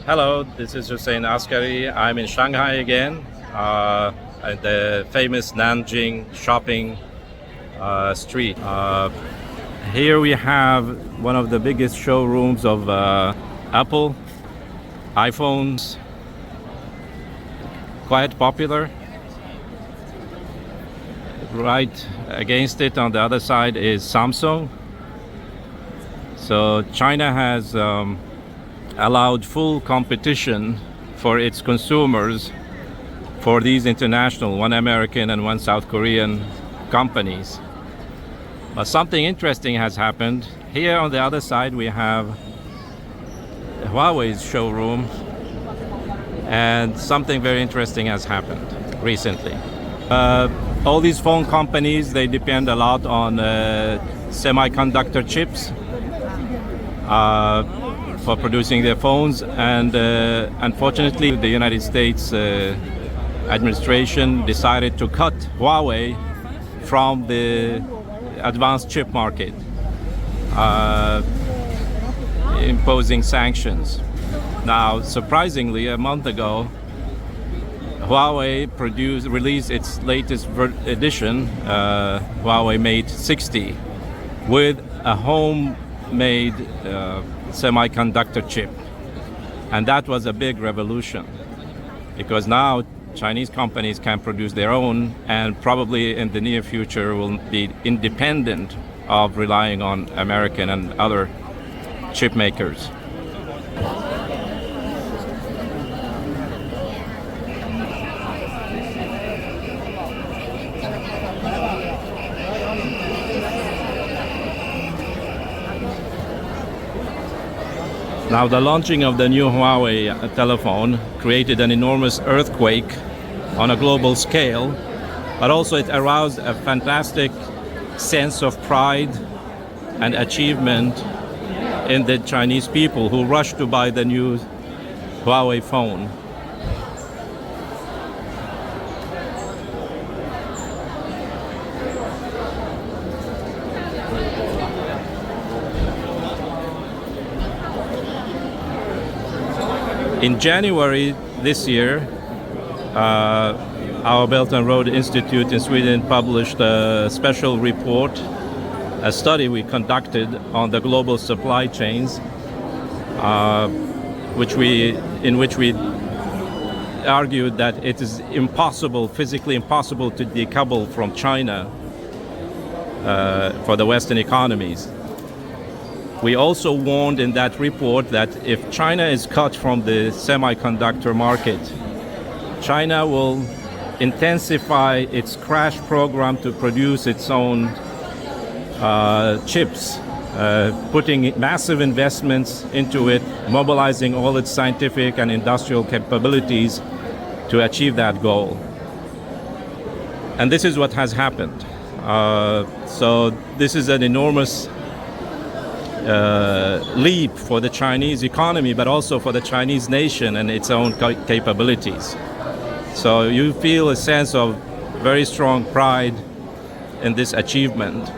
Hello, this is Hussein Askary. I'm in Shanghai again, at the famous Nanjing shopping street. Here we have one of the biggest showrooms of Apple iPhones, quite popular. Right against it on the other side is Samsung. So China has allowed full competition for its consumers for these international, one American and one South Korean companies. But something interesting has happened. Here on the other side we have Huawei's showroom, and something very interesting has happened recently. All these phone companies, they depend a lot on semiconductor chips for producing their phones, and unfortunately the United States administration decided to cut Huawei from the advanced chip market, imposing sanctions. Now, surprisingly, a month ago, Huawei released its latest edition, Huawei Mate 60, with a homemade semiconductor chip. And that was a big revolution, because now Chinese companies can produce their own, and probably in the near future will be independent of relying on American and other chip makers. Now, the launching of the new Huawei telephone created an enormous earthquake on a global scale, but also it aroused a fantastic sense of pride and achievement in the Chinese people, who rushed to buy the new Huawei phone. In January this year, our Belt and Road Institute in Sweden published a special report, a study we conducted on the global supply chains, in which we argued that it is impossible, physically impossible, to decouple from China for the Western economies. We also warned in that report that if China is cut from the semiconductor market, China will intensify its crash program to produce its own chips, putting massive investments into it, mobilizing all its scientific and industrial capabilities to achieve that goal. And this is what has happened. So this is an enormous leap for the Chinese economy, but also for the Chinese nation and its own capabilities. So you feel a sense of very strong pride in this achievement.